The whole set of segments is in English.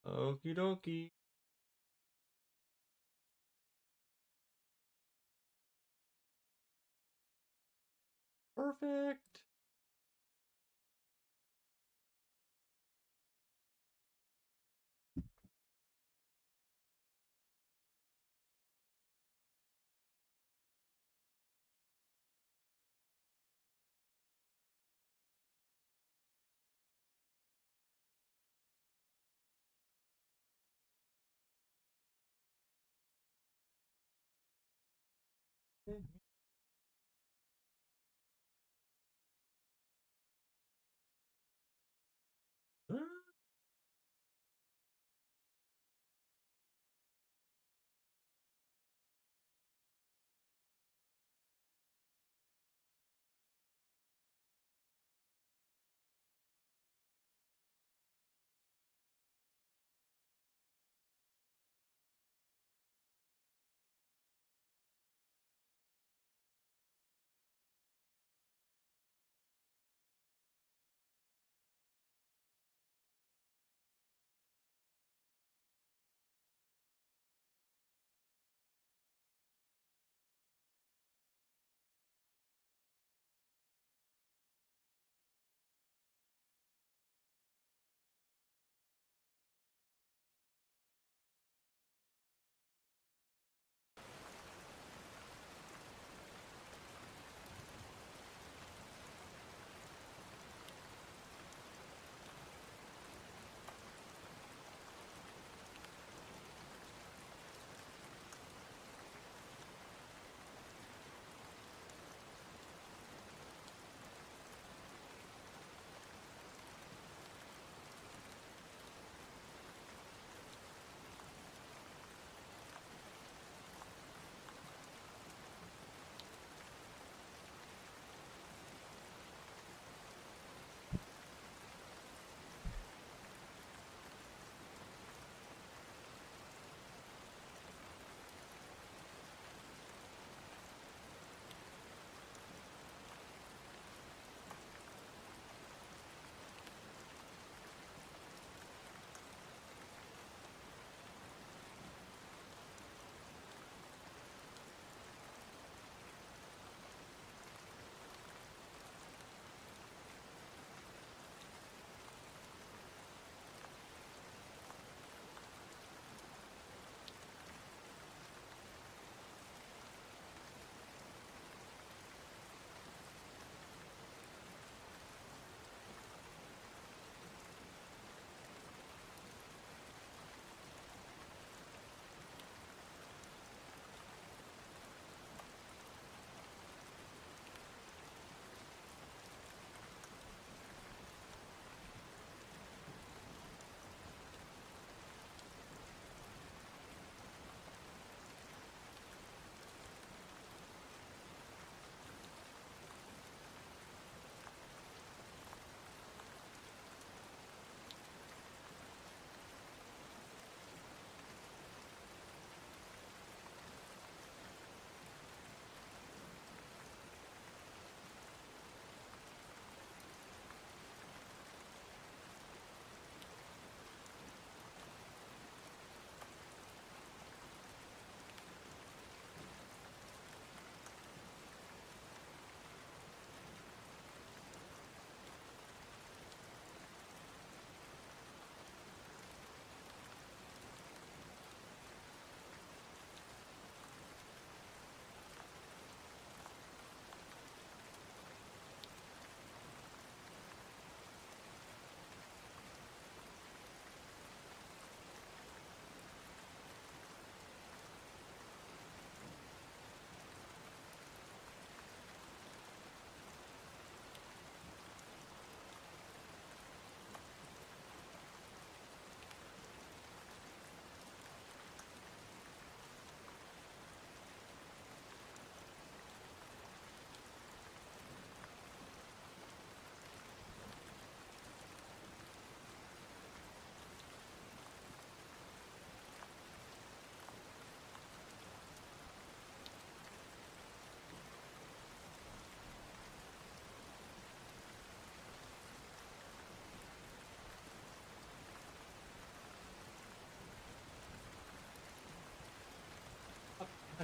Okie dokie. Perfect.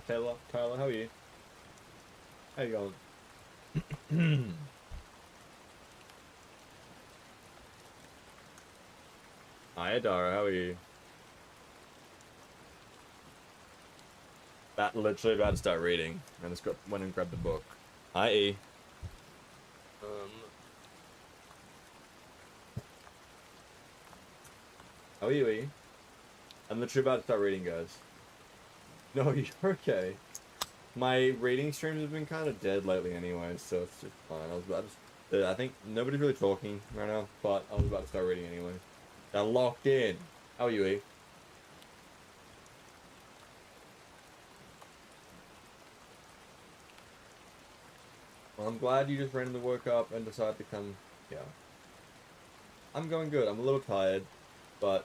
Tyler, how are you? How you going? Hi, Dara, how are you? That literally about to start reading. I just went and grabbed the book. Hi, E. Um, how are you, E? I'm literally about to start reading, guys. No, you're okay. My reading streams have been kind of dead lately anyway, so it's just fine. I was about to... I think nobody's really talking right now, but I was about to start reading anyway. They're locked in. How are you, E? Well, I'm glad you just randomly woke up and decided to come. Yeah. I'm going good. I'm a little tired, but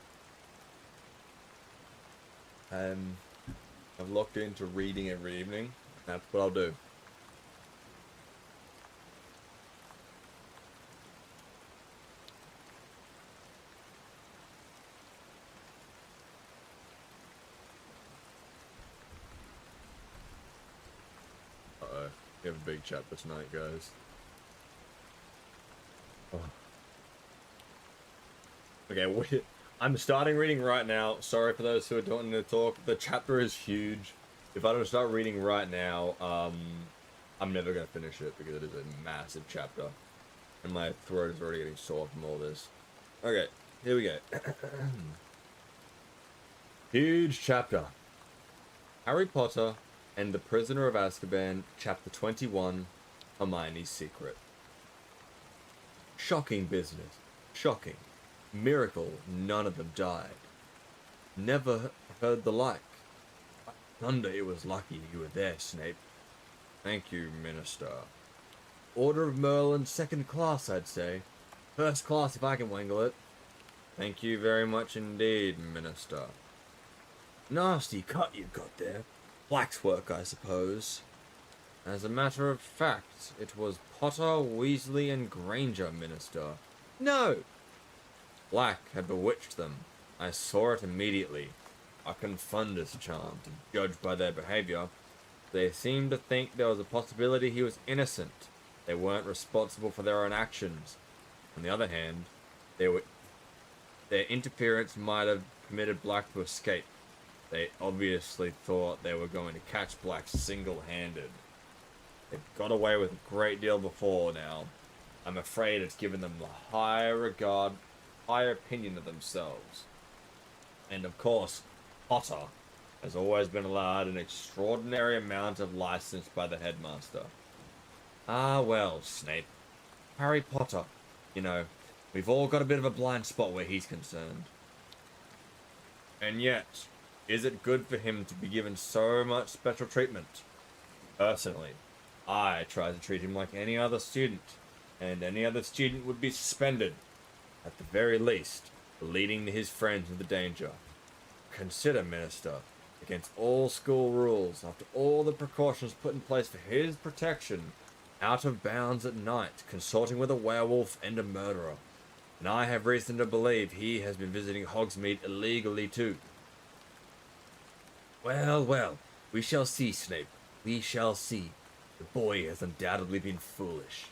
um, I've locked into reading every evening. That's what I'll do. Uh-oh. We have a big chapter tonight, guys. Oh. Okay, I'm starting reading right now. Sorry for those who are wanting to talk. The chapter is huge. If I don't start reading right now, I'm never going to finish it because it is a massive chapter. And my throat is already getting sore from all this. Okay, here we go. Huge chapter. Harry Potter and the Prisoner of Azkaban, Chapter 21, Hermione's Secret. Shocking business. Shocking. Miracle, none of them died. Never heard the like. Thunder, it was lucky you were there, Snape. Thank you, Minister. Order of Merlin, second class, I'd say. First class if I can wangle it. Thank you very much indeed, Minister. Nasty cut you got there. Black's work, I suppose. As a matter of fact, it was Potter, Weasley, and Granger, Minister. No! Black had bewitched them. I saw it immediately. A confundus charm, to judge by their behavior. They seemed to think there was a possibility he was innocent. They weren't responsible for their own actions. On the other hand, their interference might have permitted Black to escape. They obviously thought they were going to catch Black single-handed. They've got away with a great deal before now. I'm afraid it's given them the higher opinion of themselves. And of course, Potter has always been allowed an extraordinary amount of license by the headmaster. Ah, well, Snape. Harry Potter. You know, we've all got a bit of a blind spot where he's concerned. And yet, is it good for him to be given so much special treatment? Personally, I try to treat him like any other student, and any other student would be suspended, at the very least, for leading his friends into danger. Consider, Minister, against all school rules, after all the precautions put in place for his protection, out of bounds at night, consorting with a werewolf and a murderer. And I have reason to believe he has been visiting Hogsmeade illegally too. Well, well, we shall see, Snape. We shall see. The boy has undoubtedly been foolish.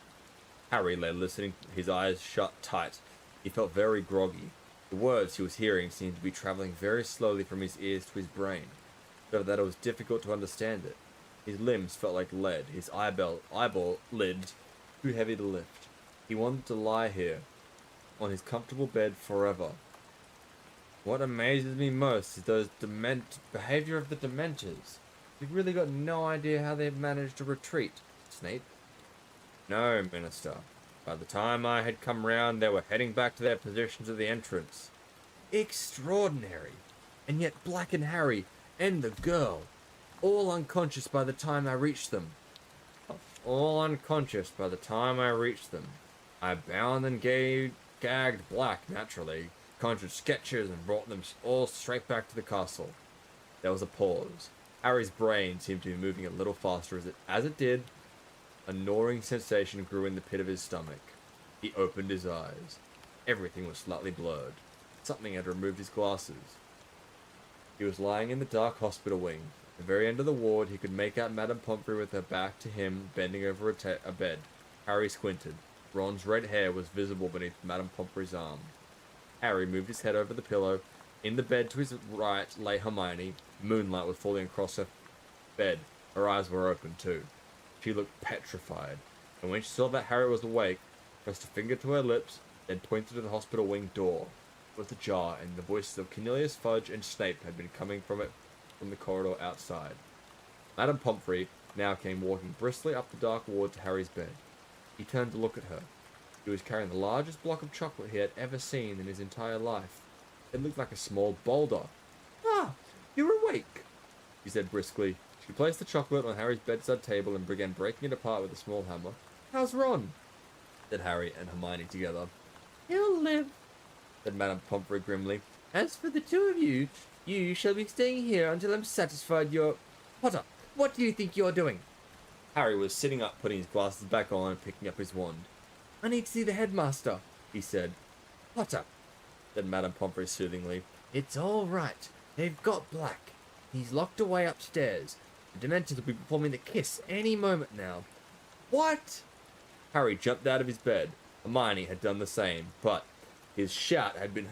Harry lay listening, his eyes shut tight. He felt very groggy. The words he was hearing seemed to be travelling very slowly from his ears to his brain, so that it was difficult to understand it. His limbs felt like lead, his eyeball lids too heavy to lift. He wanted to lie here, on his comfortable bed forever. What amazes me most is those behavior of the Dementors. You've really got no idea how they've managed to retreat, Snape. No, Minister. By the time I had come round, they were heading back to their positions at the entrance. Extraordinary! And yet Black and Harry, and the girl, all unconscious by the time I reached them. All unconscious by the time I reached them. I bound and gagged Black, naturally, conjured sketches and brought them all straight back to the castle. There was a pause. Harry's brain seemed to be moving a little faster as it did. A gnawing sensation grew in the pit of his stomach. He opened his eyes. Everything was slightly blurred. Something had removed his glasses. He was lying in the dark hospital wing, At the very end of the ward, he could make out Madame Pomfrey with her back to him, bending over a bed. Harry squinted. Ron's red hair was visible beneath Madame Pomfrey's arm. Harry moved his head over the pillow. In the bed to his right lay Hermione. Moonlight was falling across her bed. Her eyes were open too. She looked petrified, and when she saw that Harry was awake, pressed a finger to her lips, then pointed to the hospital wing door. It was ajar, and the voices of Cornelius Fudge and Snape had been coming from the corridor outside. Madame Pomfrey now came walking briskly up the dark ward to Harry's bed. He turned to look at her. He was carrying the largest block of chocolate he had ever seen in his entire life. It looked like a small boulder. "Ah, you're awake," she said briskly. She placed the chocolate on Harry's bedside table and began breaking it apart with a small hammer. "How's Ron?" said Harry and Hermione together. "He'll live," said Madame Pomfrey grimly. "As for the two of you, you shall be staying here until I'm satisfied you're... Potter, what do you think you're doing?" Harry was sitting up, putting his glasses back on and picking up his wand. "I need to see the headmaster," he said. "Potter," said Madame Pomfrey soothingly. "It's all right. They've got Black. He's locked away upstairs. The Dementors will be performing the kiss any moment now." "What?" Harry jumped out of his bed. Hermione had done the same, but his shout had been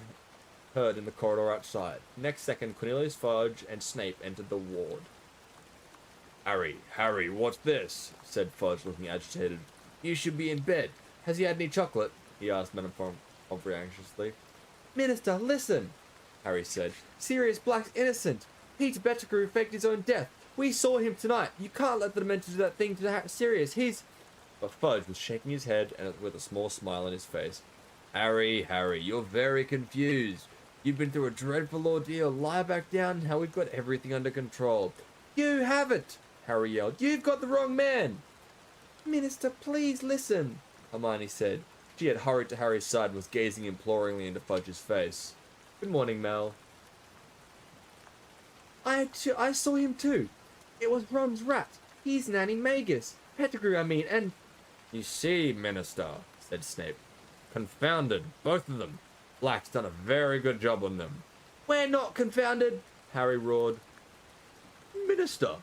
heard in the corridor outside. Next second, Cornelius Fudge and Snape entered the ward. Harry, what's this?" said Fudge, looking agitated. "You should be in bed. Has he had any chocolate?" he asked Madame Pomfrey anxiously. "Minister, listen," Harry said. "Sirius Black's innocent. Peter Pettigrew faked his own death. We saw him tonight. You can't let the Dementors do that thing to Sirius. He's..." But Fudge was shaking his head and with a small smile on his face. Harry, you're very confused. You've been through a dreadful ordeal. Lie back down now. We've got everything under control." "You haven't," Harry yelled. "You've got the wrong man." "Minister, please listen," Hermione said. She had hurried to Harry's side and was gazing imploringly into Fudge's face. "Good morning, Mel." I saw him too. It was Ron's rat. He's Nanny Magus. Pettigrew, I mean, and..." "You see, Minister," said Snape. "Confounded, both of them. Black's done a very good job on them." "We're not confounded," Harry roared. "Minister,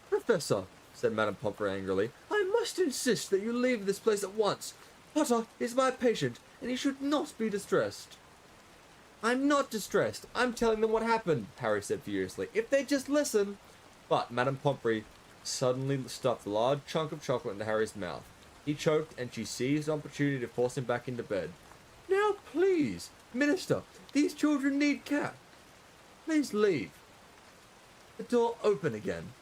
Professor," said Madame Pomfrey angrily, "I must insist that you leave this place at once. Potter is my patient, and he should not be distressed." "I'm not distressed. I'm telling them what happened," Harry said furiously. "If they just listen..." But Madame Pomfrey suddenly stuffed a large chunk of chocolate into Harry's mouth. He choked, and she seized the opportunity to force him back into bed. "Now, please, Minister, these children need care. Please leave." The door opened again.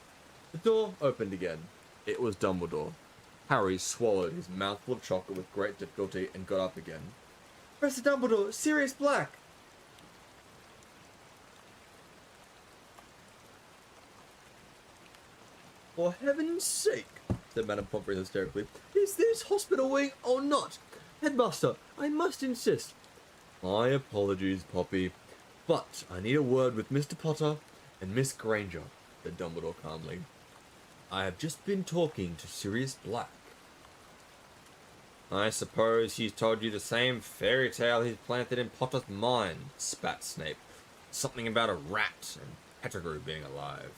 It was Dumbledore. Harry swallowed his mouthful of chocolate with great difficulty and got up again. "Professor Dumbledore, Sirius Black!" "For heaven's sake," said Madame Pomfrey hysterically. "Is this hospital wing or not? Headmaster, I must insist." "My apologies, Poppy, but I need a word with Mr. Potter and Miss Granger," said Dumbledore calmly. "I have just been talking to Sirius Black." "I suppose he's told you the same fairy tale he's planted in Potter's mind," spat Snape. "Something about a rat and Pettigrew being alive."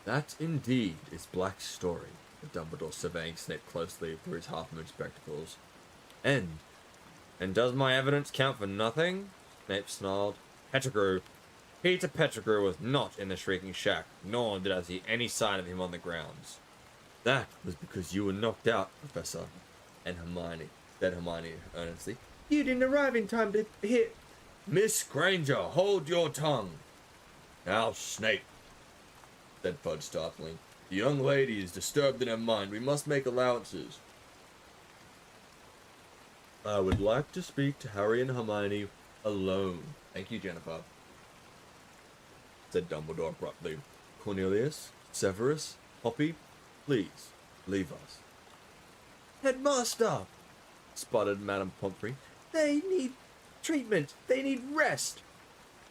"That indeed is Black's story," said Dumbledore, surveying Snape closely through his half-moon spectacles. And does my evidence count for nothing?" Snape snarled. Peter Pettigrew was not in the Shrieking Shack, nor did I see any sign of him on the grounds." "That was because you were knocked out, Professor," said Hermione earnestly. "You didn't arrive in time to hear..." "Miss Granger, hold your tongue." "Now, Snape," said Fudge startlingly. "The young lady is disturbed in her mind. We must make allowances." "I would like to speak to Harry and Hermione alone. Thank you, Jennifer," said Dumbledore abruptly. "Cornelius, Severus, Poppy, please leave us." "Headmaster," sputtered Madame Pomfrey, "they need treatment. They need rest."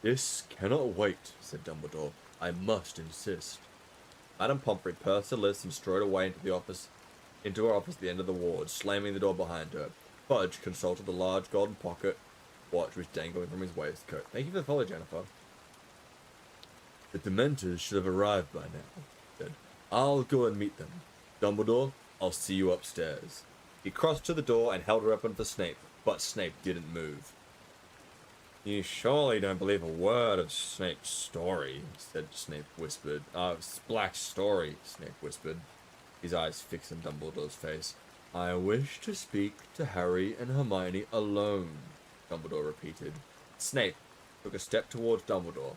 "This cannot wait," said Dumbledore. "I must insist." Madame Pomfrey pursed her lips and strode away into her office at the end of the ward, slamming the door behind her. Fudge consulted the large golden pocket watch which dangled from his waistcoat. Thank you for the follow, Jennifer. The Dementors should have arrived by now, he said. I'll go and meet them. Dumbledore, I'll see you upstairs. He crossed to the door and held her open for Snape, but Snape didn't move. You surely don't believe a word of Snape's story, Snape whispered. Black's story, Snape whispered, his eyes fixed on Dumbledore's face. I wish to speak to Harry and Hermione alone, Dumbledore repeated. Snape took a step towards Dumbledore.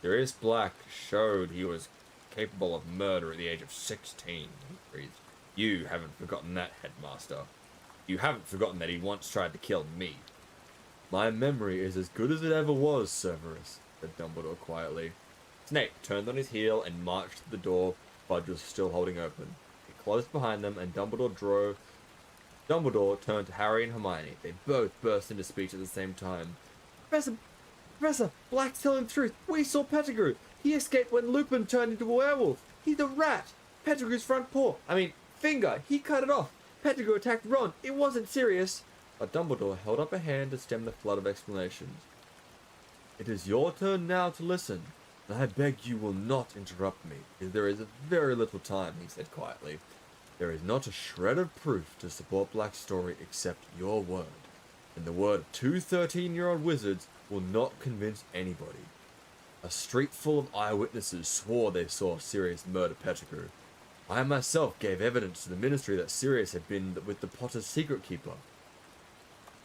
Sirius Black showed he was capable of murder at the age of 16, he breathed. You haven't forgotten that, Headmaster. You haven't forgotten that he once tried to kill me. My memory is as good as it ever was, Severus, said Dumbledore quietly. Snape turned on his heel and marched to the door Fudge was still holding open. It closed behind them, and Dumbledore turned to Harry and Hermione. They both burst into speech at the same time. Professor, Black's telling the truth. We saw Pettigrew. He escaped when Lupin turned into a werewolf. He's a rat. Pettigrew's finger. He cut it off. Pettigrew attacked Ron. It wasn't serious. But Dumbledore held up a hand to stem the flood of explanations. It is your turn now to listen, and I beg you will not interrupt me, as there is very little time, he said quietly. There is not a shred of proof to support Black's story except your word, and the word of two 13-year-old wizards will not convince anybody. A street full of eyewitnesses swore they saw Sirius murder Pettigrew. I myself gave evidence to the Ministry that Sirius had been with the Potter's secret keeper.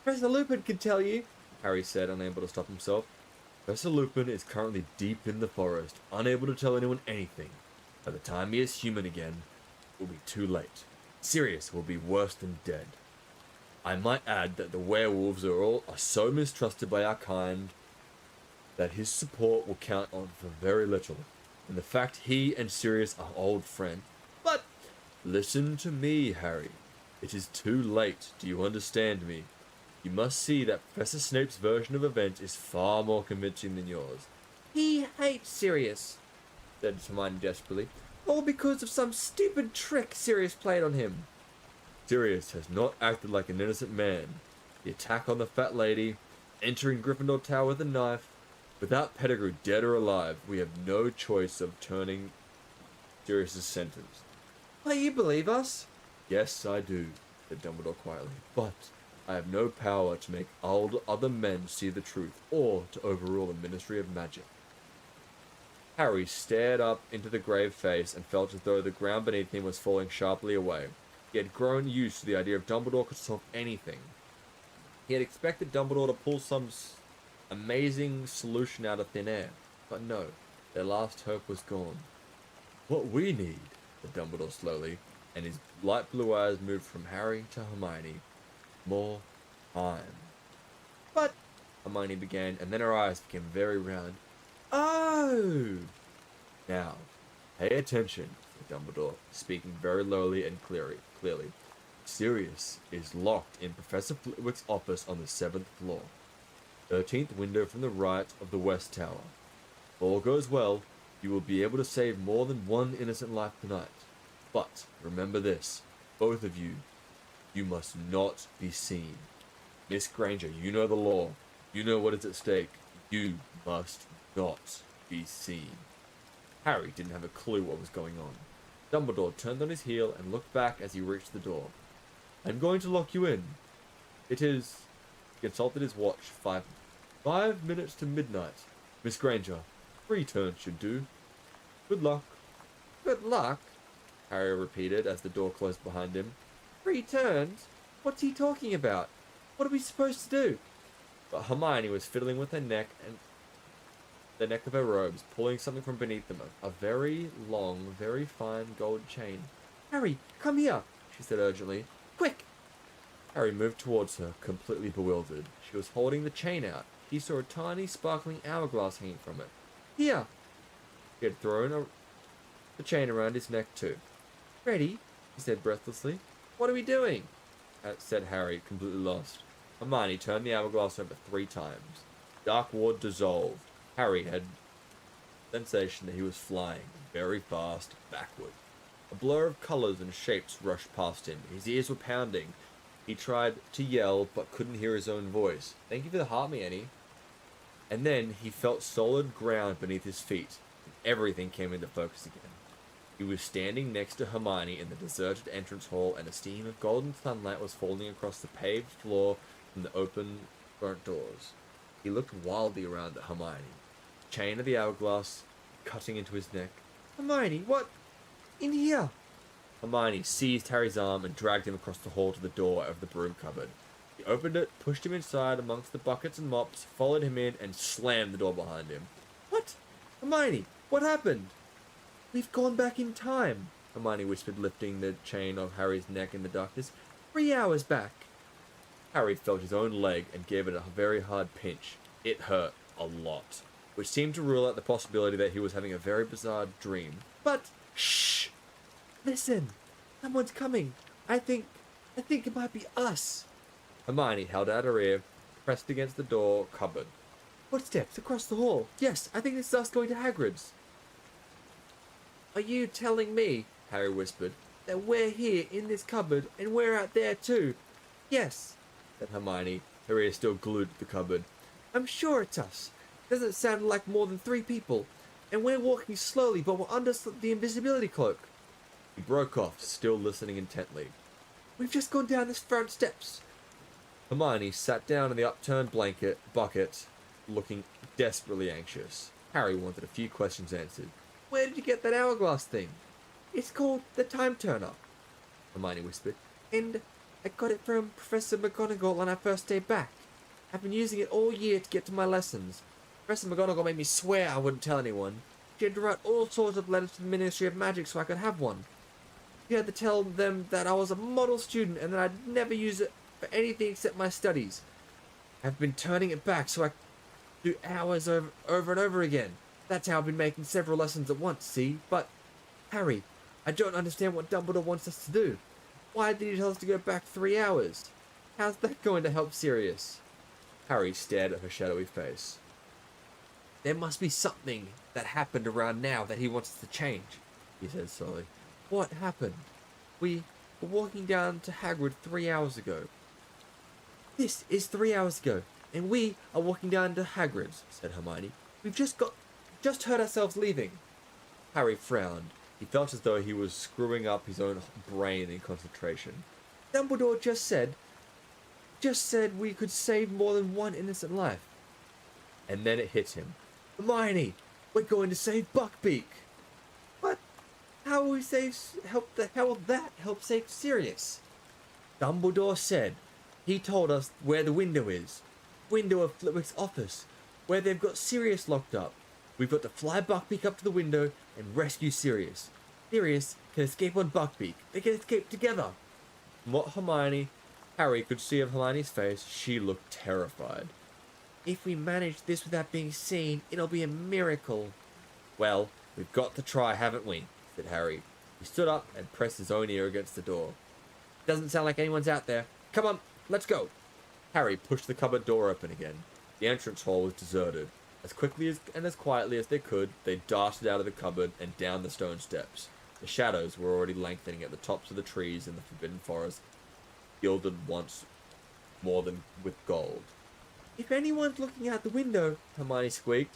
Professor Lupin can tell you, Harry said, unable to stop himself. Professor Lupin is currently deep in the forest, unable to tell anyone anything. By the time he is human again, it will be too late. Sirius will be worse than dead. I might add that the werewolves are so mistrusted by our kind that his support will count on for very little, and the fact he and Sirius are old friends. But listen to me, Harry. It is too late. Do you understand me? You must see that Professor Snape's version of events is far more convincing than yours. He hates Sirius, said Hermione desperately, all because of some stupid trick Sirius played on him. Sirius has not acted like an innocent man. The attack on the fat lady, entering Gryffindor Tower with a knife. Without Pettigrew dead or alive, we have no choice of turning Sirius's sentence. But you believe us? Yes, I do, said Dumbledore quietly, but I have no power to make other men see the truth, or to overrule the Ministry of Magic. Harry stared up into the grave face and felt as though the ground beneath him was falling sharply away. He had grown used to the idea of Dumbledore could solve anything. He had expected Dumbledore to pull some amazing solution out of thin air, but no, their last hope was gone. What we need, said Dumbledore slowly, and his light blue eyes moved from Harry to Hermione. More time. But Hermione began, and then her eyes became very round. Oh! Now, pay attention, said Dumbledore, speaking very lowly and clearly. Sirius is locked in Professor Flitwick's office on the 7th floor. 13th window from the right of the West Tower. If all goes well, you will be able to save more than one innocent life tonight. But remember this, both of you. You must not be seen. Miss Granger, you know the law. You know what is at stake. You must not be seen. Harry didn't have a clue what was going on. Dumbledore turned on his heel and looked back as he reached the door. I'm going to lock you in. It is... He consulted his watch. 5 minutes to midnight. Miss Granger, 3 turns should do. Good luck. Good luck? Harry repeated as the door closed behind him. 3 turns? What's he talking about? What are we supposed to do? But Hermione was fiddling with her neck and the neck of her robes, pulling something from beneath them, a very long, very fine gold chain. Harry, come here, she said urgently. Quick! Harry moved towards her, completely bewildered. She was holding the chain out. He saw a tiny, sparkling hourglass hanging from it. Here! He had thrown the chain around his neck too. Ready? He said breathlessly. What are we doing? Said Harry, completely lost. Hermione turned the hourglass over 3 times. Dark ward dissolved. Harry had the sensation that he was flying, very fast, backward. A blur of colours and shapes rushed past him. His ears were pounding. He tried to yell, but couldn't hear his own voice. Thank you for the heart, me, Annie. And then he felt solid ground beneath his feet, and everything came into focus again. He was standing next to Hermione in the deserted entrance hall, and a stream of golden sunlight was falling across the paved floor from the open front doors. He looked wildly around at Hermione, chain of the hourglass cutting into his neck. Hermione, what? In here! Hermione seized Harry's arm and dragged him across the hall to the door of the broom cupboard. He opened it, pushed him inside amongst the buckets and mops, followed him in, and slammed the door behind him. What? Hermione, what happened? We've gone back in time, Hermione whispered, lifting the chain of Harry's neck in the darkness. 3 hours back. Harry felt his own leg and gave it a very hard pinch. It hurt a lot, which seemed to rule out the possibility that he was having a very bizarre dream. But, shh! Listen! Someone's coming! I think it might be us! Hermione held out her ear, pressed against the door cupboard. Footsteps across the hall. Yes, I think this is us going to Hagrid's. Are you telling me, Harry whispered, that we're here in this cupboard and we're out there too? Yes, said Hermione, her ear still glued to the cupboard. I'm sure it's us. Doesn't sound like more than 3 people. And we're walking slowly, but we're under the invisibility cloak. He broke off, still listening intently. We've just gone down this front steps. Hermione sat down in the upturned bucket, looking desperately anxious. Harry wanted a few questions answered. Where did you get that hourglass thing? It's called the Time Turner, Hermione whispered. And I got it from Professor McGonagall on our first day back. I've been using it all year to get to my lessons. Professor McGonagall made me swear I wouldn't tell anyone. She had to write all sorts of letters to the Ministry of Magic so I could have one. She had to tell them that I was a model student and that I'd never use it for anything except my studies. I've been turning it back so I do hours over and over again. That's how I've been making several lessons at once, see? But, Harry, I don't understand what Dumbledore wants us to do. Why did he tell us to go back 3 hours? How's that going to help Sirius? Harry stared at her shadowy face. There must be something that happened around now that he wants us to change, he said slowly. What happened? We were walking down to Hagrid 3 hours ago. This is 3 hours ago, and we are walking down to Hagrid's, said Hermione. We've just heard ourselves leaving. Harry frowned. He felt as though he was screwing up his own brain in concentration. Dumbledore just said we could save more than one innocent life. And then it hit him. Hermione, we're going to save Buckbeak. What? How will we help that help save Sirius? Dumbledore said. He told us where the window is. Window of Flitwick's office, where they've got Sirius locked up. We've got to fly Buckbeak up to the window and rescue Sirius. Sirius can escape on Buckbeak. They can escape together. From what Harry could see of Hermione's face, she looked terrified. If we manage this without being seen, it'll be a miracle. Well, we've got to try, haven't we? Said Harry. He stood up and pressed his own ear against the door. Doesn't sound like anyone's out there. Come on, let's go. Harry pushed the cupboard door open again. The entrance hall was deserted. As quickly and as quietly as they could, they darted out of the cupboard and down the stone steps. The shadows were already lengthening at the tops of the trees in the Forbidden Forest, gilded once more than with gold. If anyone's looking out the window, Hermione squeaked,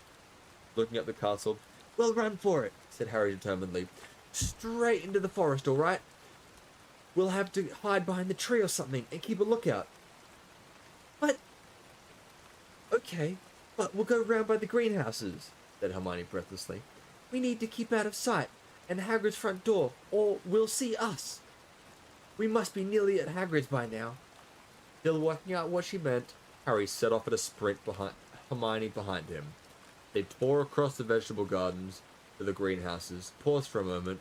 looking at the castle. We'll run for it, said Harry determinedly. Straight into the forest, all right? We'll have to hide behind the tree or something and keep a lookout. But... Okay, but we'll go round by the greenhouses, said Hermione breathlessly. We need to keep out of sight and Hagrid's front door, or we'll see us. We must be nearly at Hagrid's by now. Still working out what she meant, Harry set off at a sprint behind Hermione behind him. They tore across the vegetable gardens to the greenhouses, paused for a moment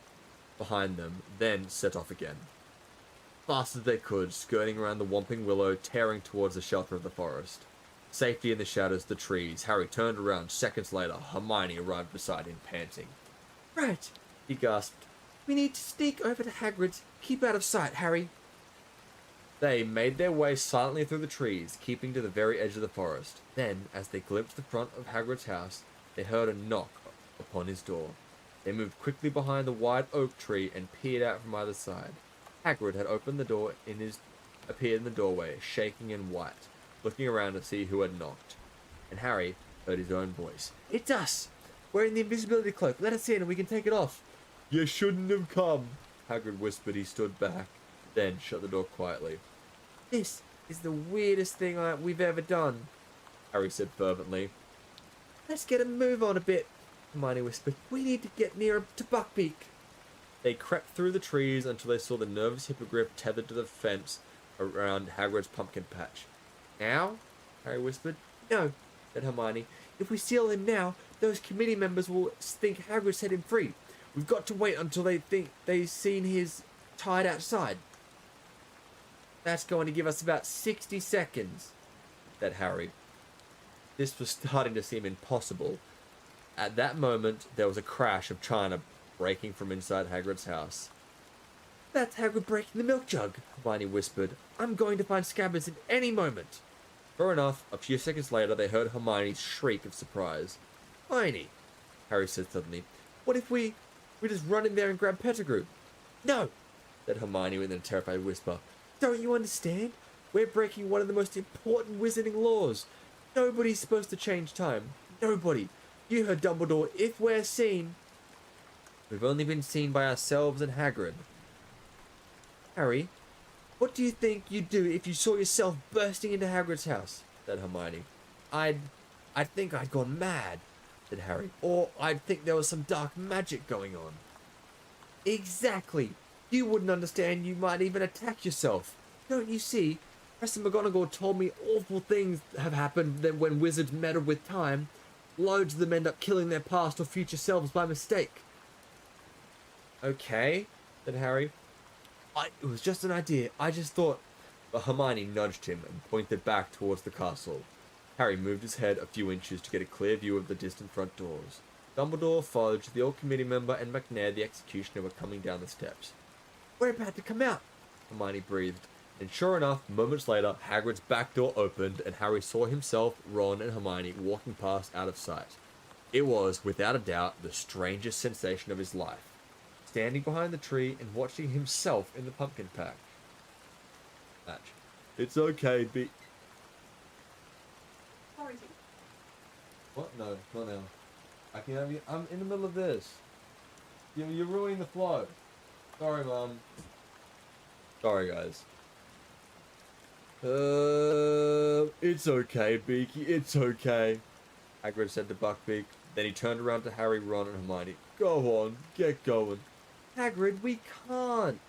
behind them, then set off again. Fast as they could, skirting around the Whomping Willow, tearing towards the shelter of the forest. Safety in the shadows of the trees, Harry turned around. Seconds later, Hermione arrived beside him, panting. Right, he gasped. We need to sneak over to Hagrid's. Keep out of sight, Harry. They made their way silently through the trees, keeping to the very edge of the forest. Then, as they glimpsed the front of Hagrid's house, they heard a knock upon his door. They moved quickly behind the wide oak tree and peered out from either side. Hagrid had opened the door appeared in the doorway, shaking and white, looking around to see who had knocked. And Harry, heard his own voice. It's us! We're in the invisibility cloak. Let us in and we can take it off. You shouldn't have come, Hagrid whispered. He stood back, then shut the door quietly. This is the weirdest thing we've ever done, Harry said fervently. Let's get a move on a bit, Hermione whispered. We need to get nearer to Buckbeak. They crept through the trees until they saw the nervous hippogriff tethered to the fence around Hagrid's pumpkin patch. Now? Harry whispered. No, said Hermione. If we steal him now, those committee members will think Hagrid set him free. We've got to wait until they think they've seen his tied outside. That's going to give us about 60 seconds, said Harry. This was starting to seem impossible. At that moment, there was a crash of china breaking from inside Hagrid's house. That's Hagrid breaking the milk jug, Hermione whispered. I'm going to find Scabbers in any moment. Sure enough, a few seconds later, they heard Hermione's shriek of surprise. Hermione, Harry said suddenly, what if we just run in there and grab Pettigrew? No, said Hermione in a terrified whisper. Don't you understand? We're breaking one of the most important wizarding laws. Nobody's supposed to change time. Nobody. You heard Dumbledore. If we're seen... We've only been seen by ourselves and Hagrid. Harry, what do you think you'd do if you saw yourself bursting into Hagrid's house? Said Hermione. I'd think I'd gone mad, said Harry. Or I'd think there was some dark magic going on. Exactly. You wouldn't understand. You might even attack yourself. Don't you see? Professor McGonagall told me awful things have happened when wizards meddle with time. Loads of them end up killing their past or future selves by mistake. Okay, said Harry. It was just an idea. I just thought... But Hermione nudged him and pointed back towards the castle. Harry moved his head a few inches to get a clear view of the distant front doors. Dumbledore, Fudge, the old committee member, and McNair, the executioner, were coming down the steps. We're about to come out, Hermione breathed. And sure enough, moments later, Hagrid's back door opened and Harry saw himself, Ron, and Hermione walking past out of sight. It was, without a doubt, the strangest sensation of his life. Standing behind the tree and watching himself in the pumpkin patch. It's okay, Sorry. What? No, not now. I can have you. I'm in the middle of this. You're ruining the flow. Sorry, Mum. Sorry, guys. It's okay, Beaky. It's okay. Hagrid said to Buckbeak. Then he turned around to Harry, Ron, and Hermione. Go on, get going. Hagrid, we can't.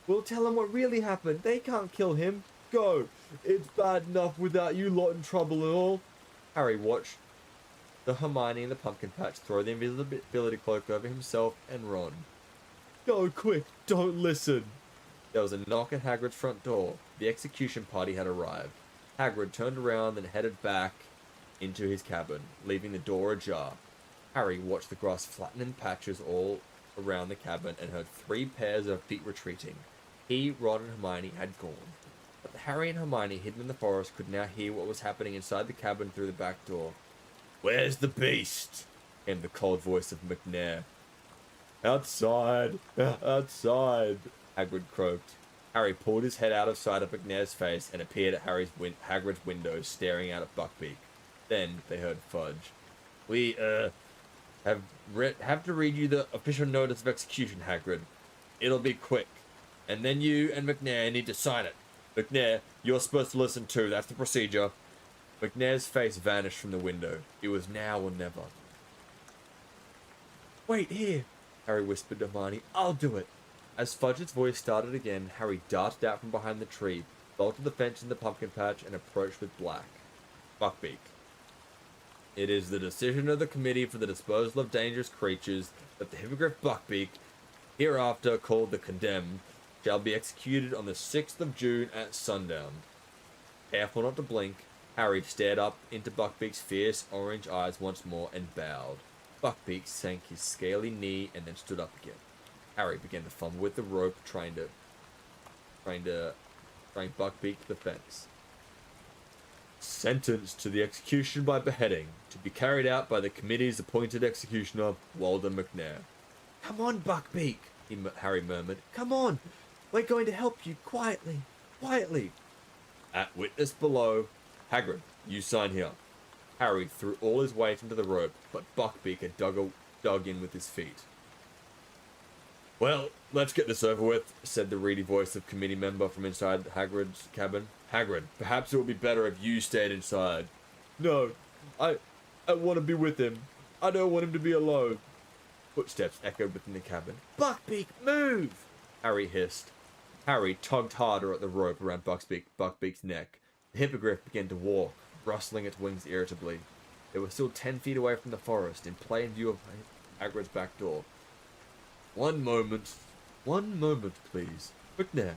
We'll tell them what really happened. They can't kill him. Go. It's bad enough without you lot in trouble and all. Harry watched the Hermione in the pumpkin patch throw the invisibility cloak over himself and Ron. Go quick. Don't listen. There was a knock at Hagrid's front door. The execution party had arrived. Hagrid turned around and headed back into his cabin, leaving the door ajar. Harry watched the grass flatten in patches all around the cabin and heard 3 pairs of feet retreating. He, Ron, and Hermione had gone. But Harry and Hermione, hidden in the forest, could now hear what was happening inside the cabin through the back door. Where's the beast? Came the cold voice of McNair. Outside, outside, Hagrid croaked. Harry pulled his head out of sight of McNair's face and appeared at Hagrid's window, staring out at Buckbeak. Then they heard Fudge. We, have to read you the official notice of execution, Hagrid. It'll be quick. And then you and McNair need to sign it. McNair, you're supposed to listen too. That's the procedure. McNair's face vanished from the window. It was now or never. Wait here, Harry whispered to Hermione. I'll do it. As Fudge's voice started again, Harry darted out from behind the tree, bolted the fence in the pumpkin patch, and approached with Black. Buckbeak. It is the decision of the Committee for the Disposal of Dangerous Creatures that the Hippogriff Buckbeak, hereafter called the Condemned, shall be executed on the 6th of June at sundown. Careful not to blink, Harry stared up into Buckbeak's fierce orange eyes once more and bowed. Buckbeak sank his scaly knee and then stood up again. Harry began to fumble with the rope, trying Buckbeak to the fence. Sentenced to the execution by beheading, to be carried out by the committee's appointed executioner, Walder McNair. Come on, Buckbeak, Harry murmured. Come on. We're going to help you quietly. Quietly. At witness below. Hagrid, you sign here. Harry threw all his weight into the rope, but Buckbeak had dug in with his feet. "Well, let's get this over with," said the reedy voice of committee member from inside Hagrid's cabin. "Hagrid, perhaps it would be better if you stayed inside." "No, I want to be with him. I don't want him to be alone." Footsteps echoed within the cabin. "Buckbeak, move!" Harry hissed. Harry tugged harder at the rope around Buckbeak's neck. The hippogriff began to walk, rustling its wings irritably. They were still 10 feet away from the forest, in plain view of Hagrid's back door. One moment, please. McNair,"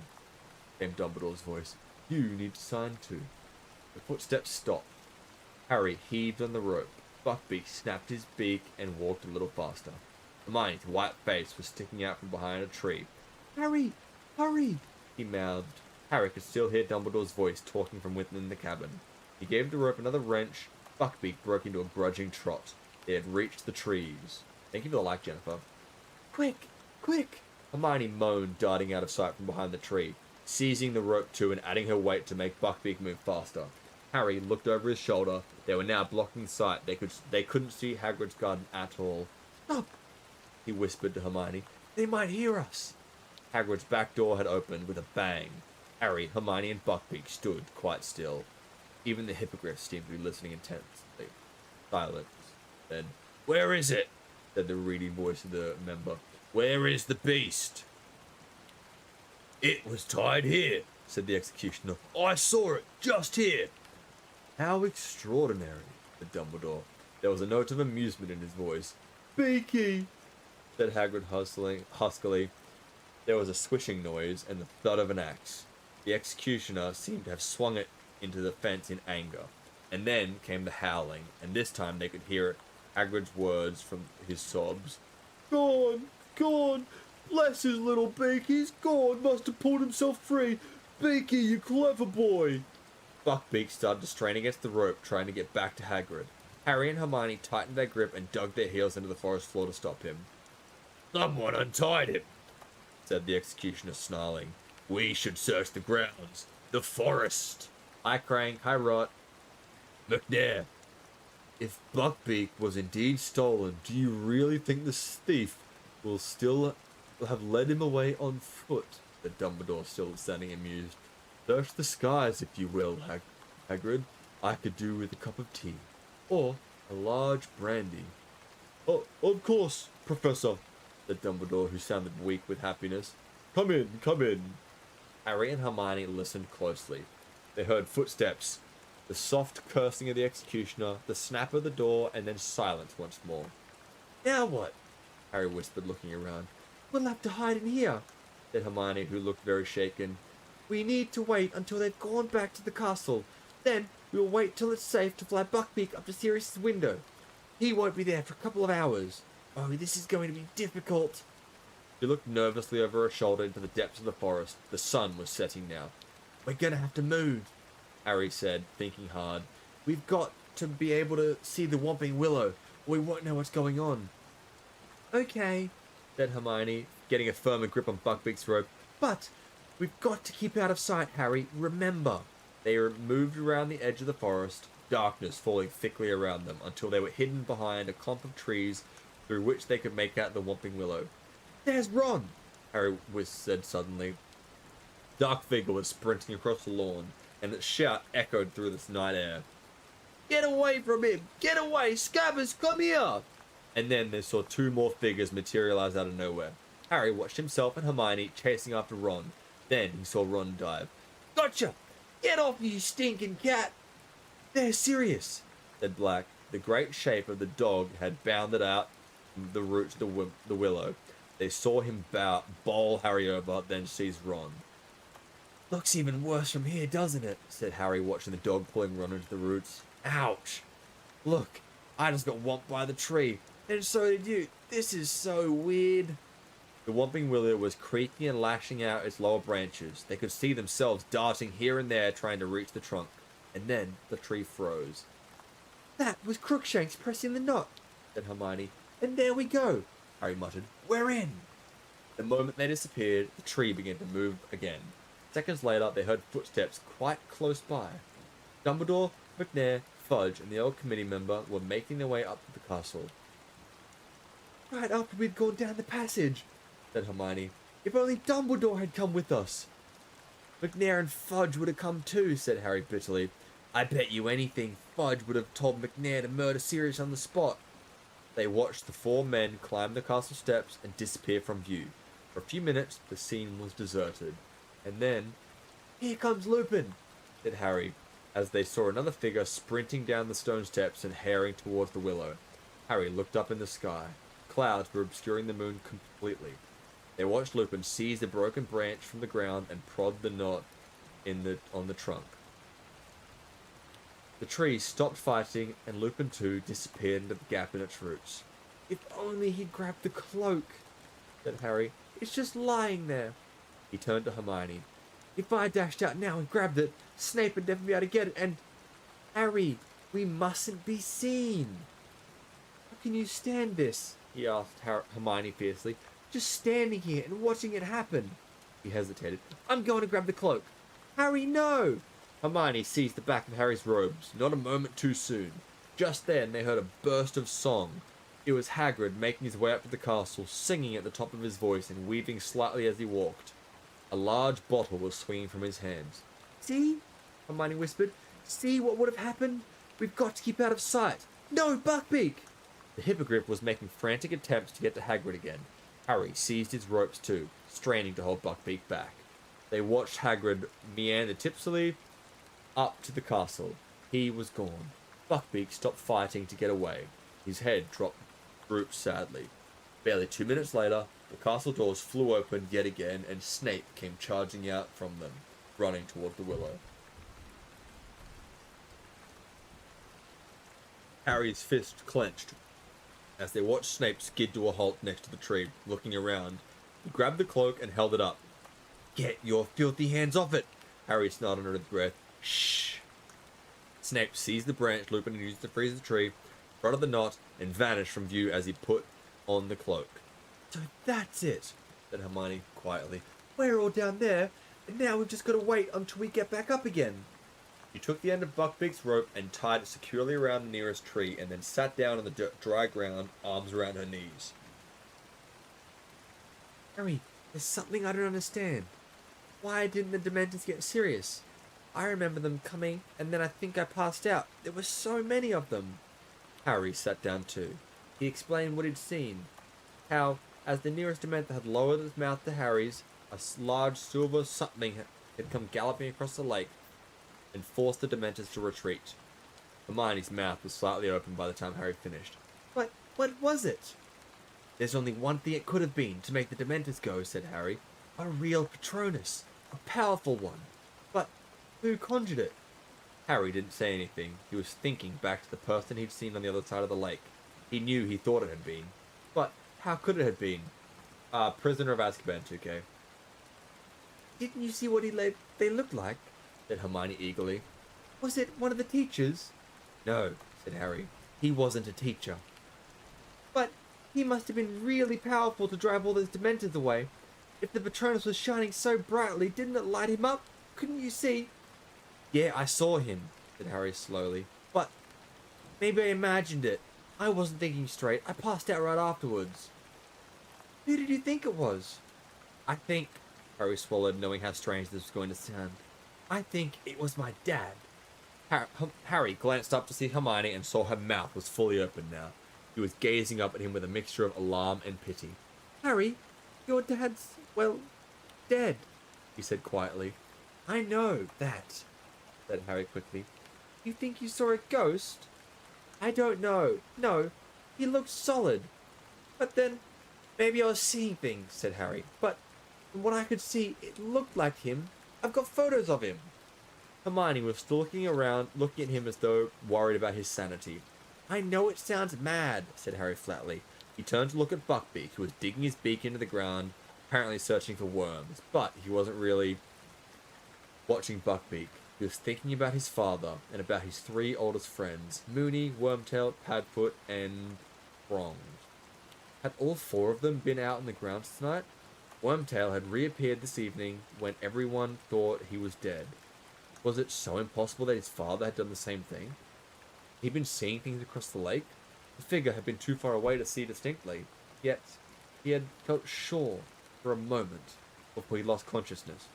came Dumbledore's voice. "You need to sign too." The footsteps stopped. Harry heaved on the rope. Buckbeak snapped his beak and walked a little faster. Hermione's white face was sticking out from behind a tree. "Harry, hurry!" he mouthed. Harry could still hear Dumbledore's voice talking from within the cabin. He gave the rope another wrench. Buckbeak broke into a grudging trot. They had reached the trees. "Thank you for the like, Jennifer." "Quick, quick!" Hermione moaned, darting out of sight from behind the tree, seizing the rope too and adding her weight to make Buckbeak move faster. Harry looked over his shoulder. They were now blocking sight. They couldn't see Hagrid's garden at all. "Stop!" he whispered to Hermione. "They might hear us." Hagrid's back door had opened with a bang. Harry, Hermione, and Buckbeak stood quite still. Even the hippogriff seemed to be listening intensely. Silence. Then, "Where is it?" said the reedy voice of the member. "Where is the beast?" "It was tied here," said the executioner. "I saw it, just here." "How extraordinary," said Dumbledore. There was a note of amusement in his voice. "Beaky," said Hagrid huskily. There was a swishing noise and the thud of an axe. The executioner seemed to have swung it into the fence in anger. And then came the howling, and this time they could hear Hagrid's words from his sobs. "Gone! Gone! Bless his little beak, he's gone! Must have pulled himself free! Beaky, you clever boy!" Buckbeak started to strain against the rope, trying to get back to Hagrid. Harry and Hermione tightened their grip and dug their heels into the forest floor to stop him. "Someone untied him," said the executioner, snarling. "We should search the grounds. The forest." "Hi, Crank. Hi, Rot." "McNair, if Buckbeak was indeed stolen, do you really think this thief will still have led him away on foot?" said Dumbledore, still standing amused. "Search the skies, if you will, Hagrid. I could do with a cup of tea. Or a large brandy." "Oh, of course, Professor," said Dumbledore, who sounded weak with happiness. Come in, come in." Harry and Hermione listened closely. They heard footsteps, the soft cursing of the executioner, the snap of the door, and then silence once more. "Now what?" Harry whispered, looking around. "We'll have to hide in here," said Hermione, who looked very shaken. "We need to wait until they've gone back to the castle. Then we'll wait till it's safe to fly Buckbeak up to Sirius's window. He won't be there for a couple of hours. Oh, this is going to be difficult." She looked nervously over her shoulder into the depths of the forest. The sun was setting now. "We're going to have to move," Harry said, thinking hard. "We've got to be able to see the Whomping Willow, or we won't know what's going on." "Okay," said Hermione, getting a firmer grip on Buckbeak's rope. "But we've got to keep out of sight, Harry. Remember." They moved around the edge of the forest, darkness falling thickly around them, until they were hidden behind a clump of trees through which they could make out the Whomping Willow. "There's Ron," Harry said suddenly. Dark figure was sprinting across the lawn, and its shout echoed through this night air. "Get away from him! Get away! Scabbers, come here!" And then they saw two more figures materialize out of nowhere. Harry watched himself and Hermione chasing after Ron. Then he saw Ron dive. "Gotcha! Get off, you stinking cat!" "They're Sirius," said Black. The great shape of the dog had bounded out from the roots of the willow. They saw him bowl Harry over, then seize Ron. "Looks even worse from here, doesn't it?" said Harry, watching the dog pulling Ron into the roots. "Ouch! Look, I just got whomped by the tree, and so did you. This is so weird." The Whomping Willow was creaking and lashing out its lower branches. They could see themselves darting here and there, trying to reach the trunk. And then the tree froze. "That was Crookshanks pressing the knot," said Hermione. "And there we go," Harry muttered. "We're in." The moment they disappeared, the tree began to move again. Seconds later, they heard footsteps quite close by. Dumbledore, McNair, Fudge, and the old committee member were making their way up to the castle. Right after we'd gone down the passage, said Hermione. If only Dumbledore had come with us. McNair and Fudge would have come too, said Harry bitterly. I bet you anything Fudge would have told McNair to murder Sirius on the spot. They watched the four men climb the castle steps and disappear from view. For a few minutes, the scene was deserted. And then, here comes Lupin, said Harry, as they saw another figure sprinting down the stone steps and hurrying towards the willow. Harry looked up in the sky. Clouds were obscuring the moon completely. They watched Lupin seize the broken branch from the ground and prod the knot on the trunk. The tree stopped fighting, and Lupin too disappeared into the gap in its roots. If only he'd grabbed the cloak, said Harry. It's just lying there. He turned to Hermione. If I dashed out now and grabbed it, Snape would never be able to get it, and... Harry, we mustn't be seen. How can you stand this? He asked Hermione fiercely. Just standing here and watching it happen. He hesitated. I'm going to grab the cloak. Harry, no! Hermione seized the back of Harry's robes, not a moment too soon. Just then they heard a burst of song. It was Hagrid making his way up to the castle, singing at the top of his voice and weaving slightly as he walked. A large bottle was swinging from his hands. See? Hermione whispered. See what would have happened? We've got to keep out of sight. No, Buckbeak! The Hippogriff was making frantic attempts to get to Hagrid again. Harry seized his ropes too, straining to hold Buckbeak back. They watched Hagrid meander tipsily up to the castle. He was gone. Buckbeak stopped fighting to get away. His head drooped sadly. Barely 2 minutes later, the castle doors flew open yet again, and Snape came charging out from them, running toward the willow. Harry's fist clenched as they watched Snape skid to a halt next to the tree. Looking around, he grabbed the cloak and held it up. Get your filthy hands off it! Harry snarled under his breath. Shh! Snape seized the branch Lupin had used to freeze the tree, prodded the knot, and vanished from view as he put on the cloak. So that's it, said Hermione quietly. We're all down there, and now we've just got to wait until we get back up again. He took the end of Buckbeak's rope and tied it securely around the nearest tree, and then sat down on the dry ground, arms around her knees. Harry, there's something I don't understand. Why didn't the Dementors get Sirius? I remember them coming, and then I think I passed out. There were so many of them. Harry sat down too. He explained what he'd seen. How, as the nearest Dementor had lowered its mouth to Harry's, a large silver something had come galloping across the lake and forced the Dementors to retreat. Hermione's mouth was slightly open by the time Harry finished. What was it? There's only one thing it could have been to make the Dementors go, said Harry. A real Patronus. A powerful one. But who conjured it? Harry didn't say anything. He was thinking back to the person he'd seen on the other side of the lake. He knew he thought it had been. But how could it have been? Prisoner of Azkaban, 2K. Didn't you see what they looked like? Said Hermione eagerly. Was it one of the teachers? No, said Harry. He wasn't a teacher. But he must have been really powerful to drive all those Dementors away. If the Patronus was shining so brightly, didn't it light him up? Couldn't you see? Yeah, I saw him, said Harry slowly. But maybe I imagined it. I wasn't thinking straight. I passed out right afterwards. Who did you think it was? I think, Harry swallowed, knowing how strange this was going to sound. I think it was my dad. Harry glanced up to see Hermione and saw her mouth was fully open now. He was gazing up at him with a mixture of alarm and pity. Harry, your dad's, well, dead, he said quietly. I know that, said Harry quickly. You think you saw a ghost? I don't know. No, he looked solid. But then, maybe I was seeing things, said Harry. But from what I could see, it looked like him. I've got photos of him. Hermione was still looking around, looking at him as though worried about his sanity. I know it sounds mad, said Harry flatly. He turned to look at Buckbeak, who was digging his beak into the ground, apparently searching for worms. But he wasn't really watching Buckbeak. He was thinking about his father and about his three oldest friends, Moony, Wormtail, Padfoot, and Prongs. Had all four of them been out on the grounds tonight? Wormtail had reappeared this evening when everyone thought he was dead. Was it so impossible that his father had done the same thing? He'd been seeing things across the lake. The figure had been too far away to see distinctly, yet he had felt sure for a moment before he lost consciousness.